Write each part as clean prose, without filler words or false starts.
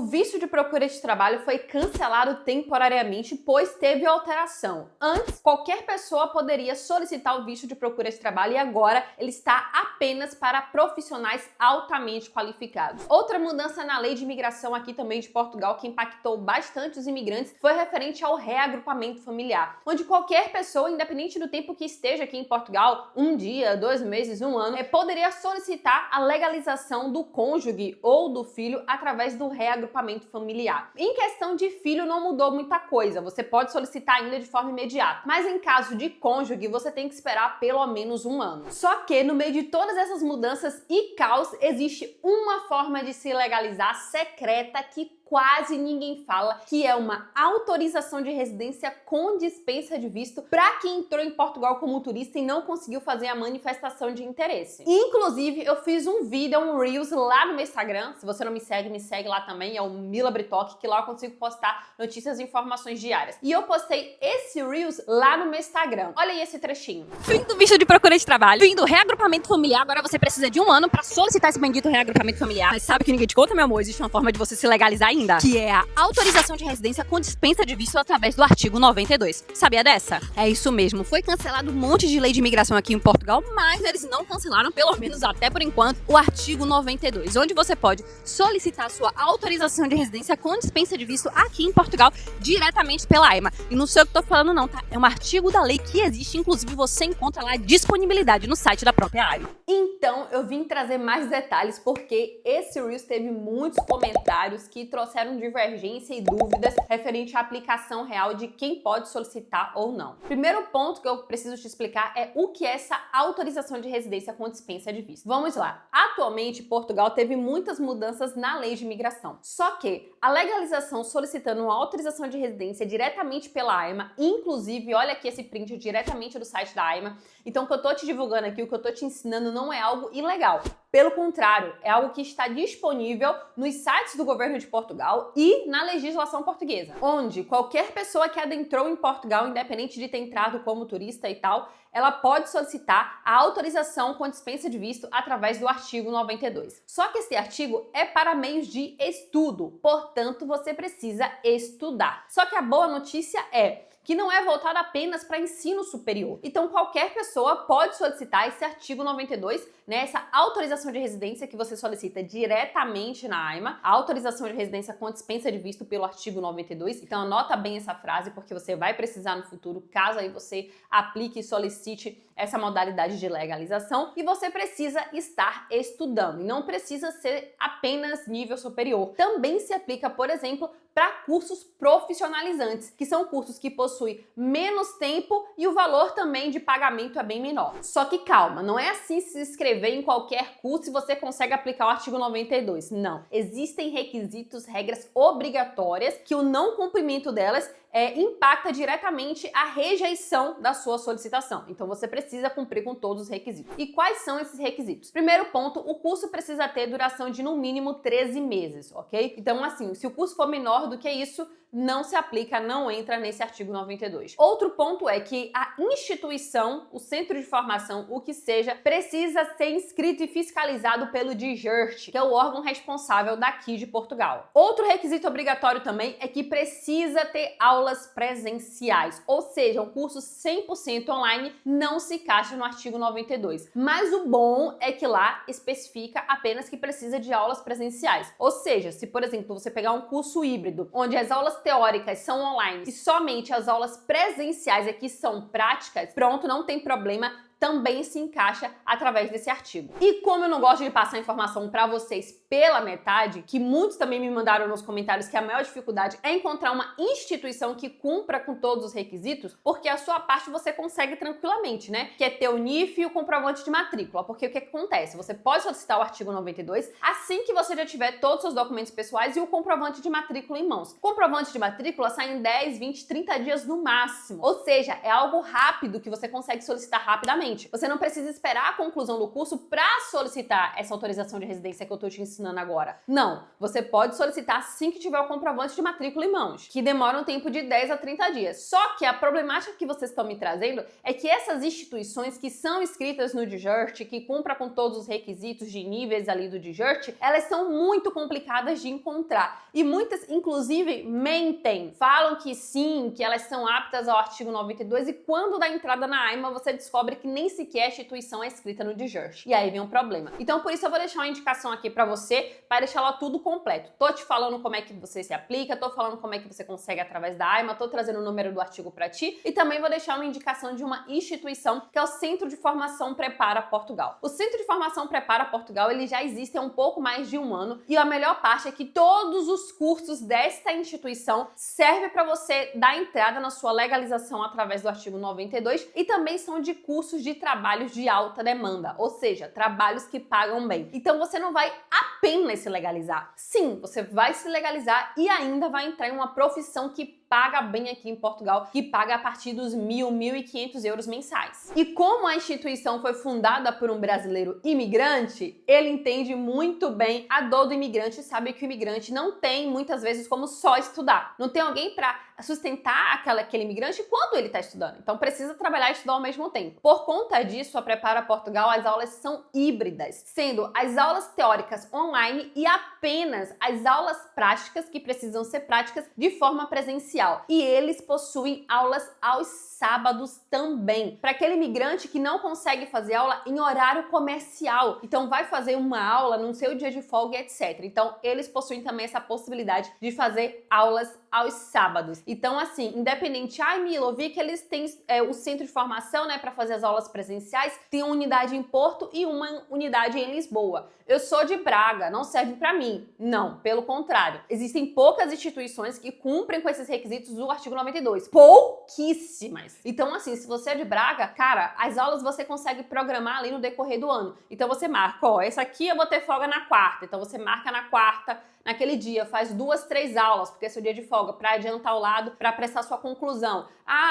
visto de procura de trabalho foi cancelado temporariamente, pois teve alteração. Antes, qualquer pessoa poderia solicitar o visto de procura de trabalho e agora ele está apenas para profissionais altamente qualificados. Outra mudança na lei de imigração aqui também de Portugal que impactou bastante os imigrantes foi referente ao reagrupamento familiar, onde qualquer pessoa, independente do tempo que esteja aqui em Portugal, um dia, 2 meses, um ano, poderia solicitar a legalização do cônjuge ou do filho através do reagrupamento familiar. Em questão de filho não mudou muita coisa, você pode solicitar ainda de forma imediata, mas em caso de cônjuge você tem que esperar pelo menos um ano. Só que no meio de todas essas mudanças e caos existe uma forma de se legalizar secreta que quase ninguém fala, que é uma autorização de residência com dispensa de visto para quem entrou em Portugal como turista e não conseguiu fazer a manifestação de interesse. Inclusive, eu fiz um vídeo, um Reels lá no meu Instagram. Se você não me segue lá também, é o Mila Britoque, que lá eu consigo postar notícias e informações diárias. E eu postei esse Reels lá no meu Instagram. Olha aí esse trechinho. Fim do visto de procura de trabalho, fim do reagrupamento familiar, agora você precisa de um ano para solicitar esse bendito reagrupamento familiar. Mas sabe que ninguém te conta, meu amor? Existe uma forma de você se legalizar ainda, que é a autorização de residência com dispensa de visto através do artigo 92. Sabia dessa? É isso mesmo, foi cancelado um monte de lei de imigração aqui em Portugal, mas eles não cancelaram, pelo menos até por enquanto, o artigo 92, onde você pode solicitar a sua autorização de residência com dispensa de visto aqui em Portugal diretamente pela AIMA. E não sei o que eu tô falando não, tá? É um artigo da lei que existe, inclusive você encontra lá a disponibilidade no site da própria AIMA. Então, eu vim trazer mais detalhes porque esse Reels teve muitos comentários que trouxeram divergência e dúvidas referente à aplicação real de quem pode solicitar ou não. Primeiro ponto que eu preciso te explicar é o que é essa autorização de residência com dispensa de visto. Vamos lá. Atualmente, Portugal teve muitas mudanças na lei de imigração. Só que a legalização solicitando uma autorização de residência diretamente pela AIMA, inclusive, olha aqui esse print diretamente do site da AIMA. Então, o que eu tô te divulgando aqui, o que eu tô te ensinando não é algo ilegal. Pelo contrário, é algo que está disponível nos sites do governo de Portugal e na legislação portuguesa, onde qualquer pessoa que adentrou em Portugal, independente de ter entrado como turista e tal, ela pode solicitar a autorização com dispensa de visto através do artigo 92. Só que esse artigo é para meios de estudo, portanto, você precisa estudar. Só que a boa notícia é que não é voltado apenas para ensino superior. Então, qualquer pessoa pode solicitar esse artigo 92, né, essa autorização de residência que você solicita diretamente na AIMA, a autorização de residência com dispensa de visto pelo artigo 92. Então, anota bem essa frase, porque você vai precisar no futuro, caso aí você aplique e solicite essa modalidade de legalização, e você precisa estar estudando, e não precisa ser apenas nível superior. Também se aplica, por exemplo, para cursos profissionalizantes, que são cursos que possuem menos tempo e o valor também de pagamento é bem menor. Só que calma, não é assim se inscrever em qualquer curso e você consegue aplicar o artigo 92. Não. Existem requisitos, regras obrigatórias que o não cumprimento delas impacta diretamente a rejeição da sua solicitação. Então você precisa cumprir com todos os requisitos. E quais são esses requisitos? Primeiro ponto, o curso precisa ter duração de no mínimo 13 meses, ok? Então assim, se o curso for menor do que isso, não se aplica, não entra nesse artigo 92. Outro ponto é que a instituição, o centro de formação, o que seja, precisa ser inscrito e fiscalizado pelo DIGERT, que é o órgão responsável daqui de Portugal. Outro requisito obrigatório também é que precisa ter aulas presenciais, ou seja, um curso 100% online não se encaixa no artigo 92. Mas o bom é que lá especifica apenas que precisa de aulas presenciais. Ou seja, se por exemplo você pegar um curso híbrido, onde as aulas teóricas são online e somente as aulas presenciais aqui são práticas, pronto, não tem problema, também se encaixa através desse artigo. E como eu não gosto de passar informação para vocês pela metade, que muitos também me mandaram nos comentários que a maior dificuldade é encontrar uma instituição que cumpra com todos os requisitos, porque a sua parte você consegue tranquilamente, né? Que é ter o NIF e o comprovante de matrícula, porque o que acontece? Você pode solicitar o artigo 92 assim que você já tiver todos os seus documentos pessoais e o comprovante de matrícula em mãos. O comprovante de matrícula sai em 10, 20, 30 dias no máximo, ou seja, é algo rápido que você consegue solicitar rapidamente. imediatamente. Você não precisa esperar a conclusão do curso para solicitar essa autorização de residência que eu tô te ensinando agora. Não, você pode solicitar assim que tiver o comprovante de matrícula em mãos, que demora um tempo de 10 a 30 dias. Só que a problemática que vocês estão me trazendo é que essas instituições que são inscritas no DJURT, que cumpram com todos os requisitos de níveis ali do DJURT, elas são muito complicadas de encontrar. E muitas, inclusive, mentem. Falam que sim, que elas são aptas ao artigo 92 e quando dá entrada na AIMA, você descobre que nem sequer a instituição é inscrita no DJURT. E aí vem um problema. Então, por isso eu vou deixar uma indicação aqui pra você, para deixar lá tudo completo. Tô te falando como é que você se aplica, tô falando como é que você consegue através da AIMA, tô trazendo o número do artigo pra ti e também vou deixar uma indicação de uma instituição que é o Centro de Formação Prepara Portugal. O Centro de Formação Prepara Portugal, ele já existe há um pouco mais de um ano e a melhor parte é que todos os cursos desta instituição servem para você dar entrada na sua legalização através do artigo 92 e também são de cursos de trabalhos de alta demanda, ou seja, trabalhos que pagam bem. Então você não vai apenas se legalizar. Sim, você vai se legalizar e ainda vai entrar em uma profissão que paga bem aqui em Portugal, que paga a partir dos 1.500 euros mensais. E como a instituição foi fundada por um brasileiro imigrante, ele entende muito bem a dor do imigrante e sabe que o imigrante não tem, muitas vezes, como só estudar. Não tem alguém para sustentar aquele imigrante enquanto ele está estudando. Então precisa trabalhar e estudar ao mesmo tempo. Por conta disso, a Prepara Portugal, as aulas são híbridas, sendo as aulas teóricas online e apenas as aulas práticas, que precisam ser práticas, de forma presencial. E eles possuem aulas aos sábados também, para aquele imigrante que não consegue fazer aula em horário comercial. Então vai fazer uma aula no seu dia de folga, etc. Então eles possuem também essa possibilidade de fazer aulas aos sábados. Então assim, independente, Mila, eu vi que eles têm o centro de formação, né, para fazer as aulas presenciais, tem uma unidade em Porto e uma unidade em Lisboa. Eu sou de Braga, não serve para mim. Não, pelo contrário. Existem poucas instituições que cumprem com esses requisitos do artigo 92. Pouquíssimas. Então, assim, se você é de Braga, cara, as aulas você consegue programar ali no decorrer do ano. Então você marca, essa aqui eu vou ter folga na quarta. Então você marca na quarta, naquele dia, faz 2, 3 aulas, porque é seu dia de folga, para adiantar o lado, para prestar sua conclusão.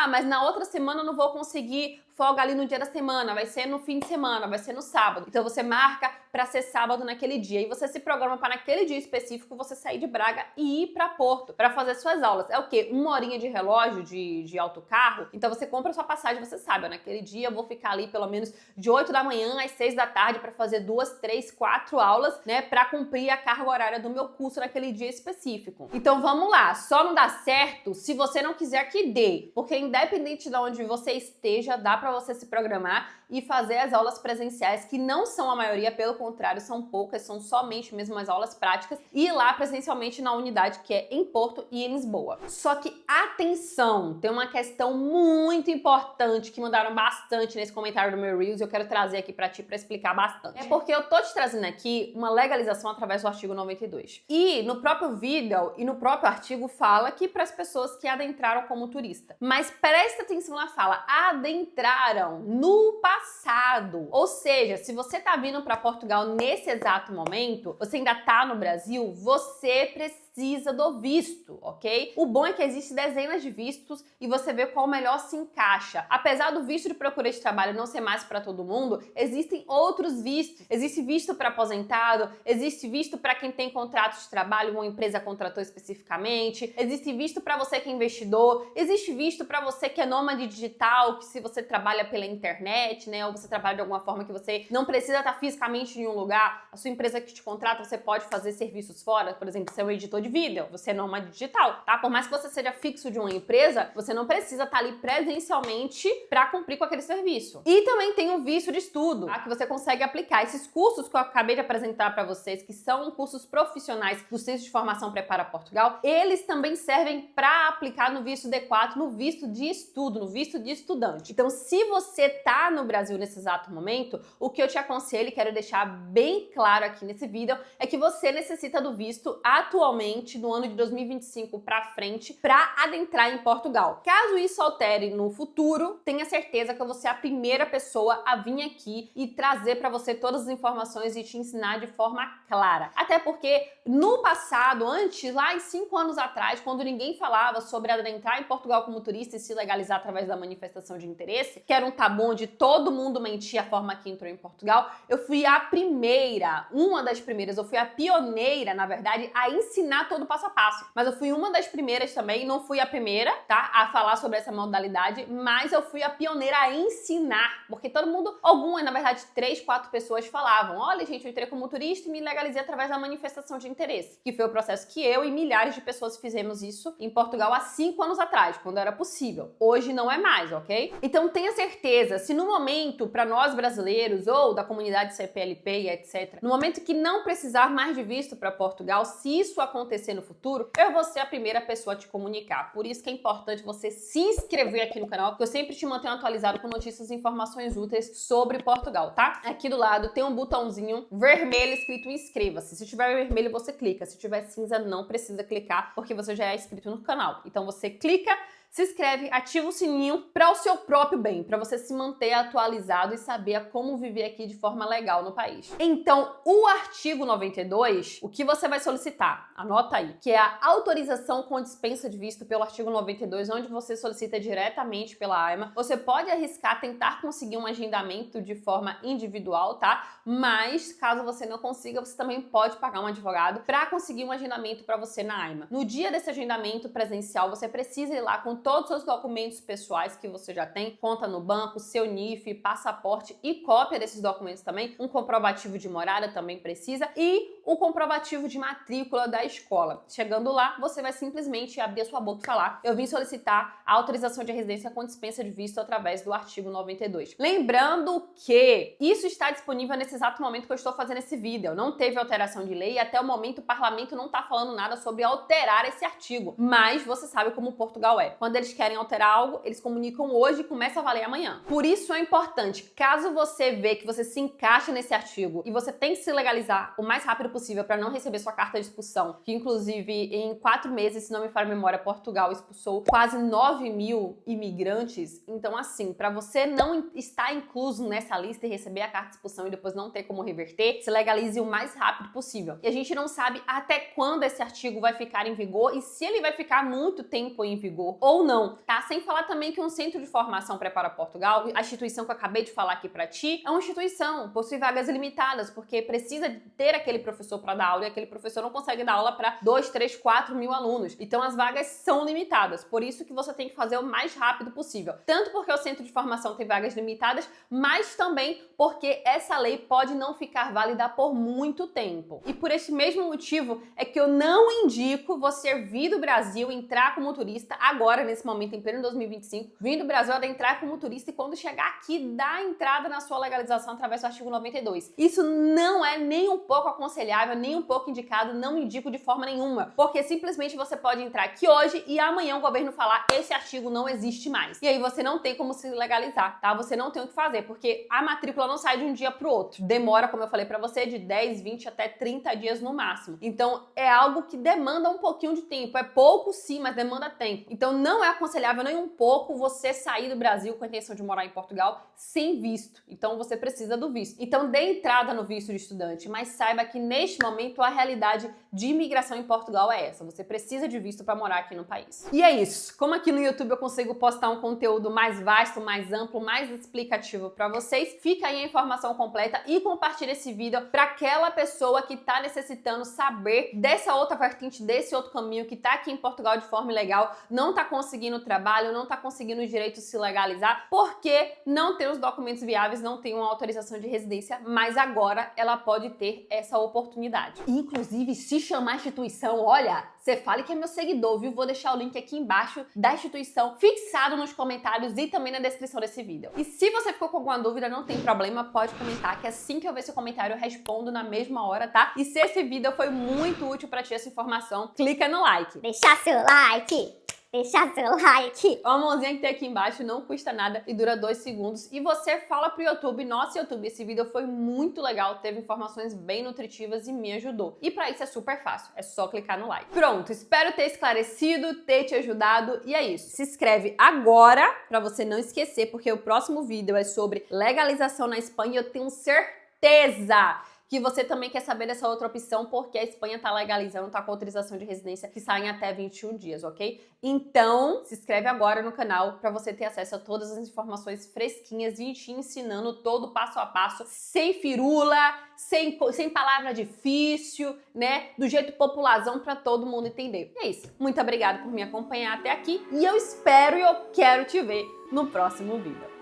Mas na outra semana eu não vou conseguir folga ali no dia da semana, vai ser no fim de semana, vai ser no sábado. Então você marca para ser sábado naquele dia e você se programa para naquele dia específico você sair de Braga e ir para Porto para fazer suas aulas. É o quê? 1 horinha de relógio de autocarro. Então você compra sua passagem, você sabe, naquele dia eu vou ficar ali pelo menos de 8 da manhã às 6 da tarde para fazer 2, 3, 4 aulas, né, para cumprir a carga horária do meu curso naquele dia específico. Então vamos lá, só não dá certo se você não quiser que dê, porque independente de onde você esteja, dá para você se programar e fazer as aulas presenciais, que não são a maioria, pelo contrário, são poucas, são somente mesmo as aulas práticas, e ir lá presencialmente na unidade que é em Porto e em Lisboa. Só que, atenção, tem uma questão muito importante que mandaram bastante nesse comentário do meu Reels e eu quero trazer aqui pra ti pra explicar bastante. É porque eu tô te trazendo aqui uma legalização através do artigo 92. E no próprio vídeo e no próprio artigo fala que para as pessoas que adentraram como turista. Mas presta atenção na fala, adentraram no passado. Ou seja, se você tá vindo para Portugal nesse exato momento, você ainda tá no Brasil, você precisa do visto, ok? O bom é que existem dezenas de vistos e você vê qual melhor se encaixa. Apesar do visto de procura de trabalho não ser mais para todo mundo, existem outros vistos. Existe visto para aposentado, existe visto para quem tem contrato de trabalho, uma empresa contratou especificamente, existe visto para você que é investidor, existe visto para você que é nômade digital, que se você trabalha pela internet, né, ou você trabalha de alguma forma que você não precisa estar fisicamente em um lugar, a sua empresa que te contrata, você pode fazer serviços fora, por exemplo, ser um editor de vídeo, você é nômade digital, tá? Por mais que você seja fixo de uma empresa, você não precisa estar ali presencialmente para cumprir com aquele serviço. E também tem o visto de estudo, tá? Que você consegue aplicar. Esses cursos que eu acabei de apresentar para vocês, que são cursos profissionais do Centro de Formação Prepara Portugal, eles também servem para aplicar no visto D4, no visto de estudo, no visto de estudante. Então, se você tá no Brasil nesse exato momento, o que eu te aconselho e quero deixar bem claro aqui nesse vídeo é que você necessita do visto atualmente somente no ano de 2025 para frente para adentrar em Portugal. Caso isso altere no futuro, tenha certeza que eu vou ser a primeira pessoa a vir aqui e trazer para você todas as informações e te ensinar de forma clara. Até porque no passado, antes, lá em 5 anos atrás, quando ninguém falava sobre adentrar em Portugal como turista e se legalizar através da manifestação de interesse, que era um tabu onde todo mundo mentia a forma que entrou em Portugal, eu fui a primeira, uma das primeiras, eu fui a pioneira, na verdade, a ensinar todo o passo a passo. Mas eu fui uma das primeiras também, não fui a primeira, tá, a falar sobre essa modalidade, mas eu fui a pioneira a ensinar, porque todo mundo, algumas, na verdade, 3, 4 pessoas falavam, olha gente, eu entrei como turista e me legalizei através da manifestação de interesse, que foi o processo que eu e milhares de pessoas fizemos isso em Portugal há 5 anos atrás, quando era possível. Hoje não é mais, ok? Então tenha certeza, se no momento, para nós brasileiros ou da comunidade CPLP e etc, no momento que não precisar mais de visto para Portugal, se isso acontecer no futuro, eu vou ser a primeira pessoa a te comunicar. Por isso que é importante você se inscrever aqui no canal, que eu sempre te mantenho atualizado com notícias e informações úteis sobre Portugal, tá? Aqui do lado tem um botãozinho vermelho escrito inscreva-se. Se tiver vermelho, você clica. Se tiver cinza, não precisa clicar, porque você já é inscrito no canal. Então você clica, se inscreve, ativa o sininho para o seu próprio bem, para você se manter atualizado e saber como viver aqui de forma legal no país. Então, o artigo 92, o que você vai solicitar? Anota aí, que é a autorização com dispensa de visto pelo artigo 92, onde você solicita diretamente pela AIMA. Você pode arriscar tentar conseguir um agendamento de forma individual, tá? Mas, caso você não consiga, você também pode pagar um advogado para conseguir um agendamento para você na AIMA. No dia desse agendamento presencial, você precisa ir lá com todos os seus documentos pessoais que você já tem, conta no banco, seu NIF, passaporte e cópia desses documentos também, um comprovativo de morada também precisa e o comprovativo de matrícula da escola. Chegando lá, você vai simplesmente abrir a sua boca e falar: eu vim solicitar a autorização de residência com dispensa de visto através do artigo 92. Lembrando que isso está disponível nesse exato momento que eu estou fazendo esse vídeo. Não teve alteração de lei e até o momento o parlamento não está falando nada sobre alterar esse artigo. Mas você sabe como Portugal é. Quando eles querem alterar algo, eles comunicam hoje e começa a valer amanhã. Por isso é importante, caso você vê que você se encaixa nesse artigo e você tem que se legalizar o mais rápido possível para não receber sua carta de expulsão, que inclusive em 4 meses, se não me falha a memória, Portugal expulsou quase 9.000 imigrantes. Então assim, para você não estar incluso nessa lista e receber a carta de expulsão e depois não ter como reverter, se legalize o mais rápido possível. E a gente não sabe até quando esse artigo vai ficar em vigor e se ele vai ficar muito tempo em vigor ou não, tá? Sem falar também que um centro de formação Prepara Portugal, a instituição que eu acabei de falar aqui pra ti, é uma instituição, possui vagas limitadas, porque precisa ter aquele professor para dar aula e aquele professor não consegue dar aula para 2, 3, 4 mil alunos. Então as vagas são limitadas, por isso que você tem que fazer o mais rápido possível. Tanto porque o centro de formação tem vagas limitadas, mas também porque essa lei pode não ficar válida por muito tempo. E por esse mesmo motivo é que eu não indico você vir do Brasil, entrar como turista agora, nesse momento, em pleno 2025, vir do Brasil adentrar como turista e quando chegar aqui, dar entrada na sua legalização através do artigo 92. Isso não é nem um pouco aconselhável, nem um pouco indicado, não indico de forma nenhuma, porque simplesmente você pode entrar aqui hoje e amanhã o governo falar: esse artigo não existe mais. E aí você não tem como se legalizar, tá? Você não tem o que fazer, porque a matrícula não sai de um dia pro outro. Demora, como eu falei pra você, de 10, 20 até 30 dias no máximo. Então é algo que demanda um pouquinho de tempo. É pouco sim, mas demanda tempo. Então não é aconselhável nem um pouco você sair do Brasil com a intenção de morar em Portugal sem visto. Então você precisa do visto. Então dê entrada no visto de estudante, mas saiba que neste momento a realidade de imigração em Portugal é essa. Você precisa de visto para morar aqui no país. E é isso. Como aqui no YouTube eu consigo postar um conteúdo mais vasto, mais amplo, mais explicativo para vocês, fica aí a informação completa e compartilha esse vídeo para aquela pessoa que está necessitando saber dessa outra vertente, desse outro caminho, que está aqui em Portugal de forma ilegal, não está conseguindo trabalho, não está conseguindo o direito de se legalizar, porque não tem os documentos viáveis, não tem uma autorização de residência, mas agora ela pode ter essa oportunidade. Inclusive, se chamar a instituição, olha, você fale que é meu seguidor, viu? Vou deixar o link aqui embaixo da instituição fixado nos comentários e também na descrição desse vídeo. E se você ficou com alguma dúvida, não tem problema, pode comentar, que assim que eu ver seu comentário eu respondo na mesma hora, tá? E se esse vídeo foi muito útil pra ti, essa informação, clica no like. Deixar seu like, deixar seu like. A mãozinha que tem aqui embaixo não custa nada e dura 2 segundos. E você fala pro YouTube, nossa YouTube, esse vídeo foi muito legal, teve informações bem nutritivas e me ajudou. E pra isso é super fácil, é só clicar no like. Pronto, espero ter esclarecido, ter te ajudado e é isso. Se inscreve agora pra você não esquecer, porque o próximo vídeo é sobre legalização na Espanha e eu tenho certeza que você também quer saber dessa outra opção, porque a Espanha tá legalizando, tá com autorização de residência que sai em até 21 dias, ok? Então, se inscreve agora no canal para você ter acesso a todas as informações fresquinhas e te ensinando todo passo a passo, sem firula, sem palavra difícil, né? Do jeito popularzão para todo mundo entender. E é isso. Muito obrigada por me acompanhar até aqui e eu espero e eu quero te ver no próximo vídeo.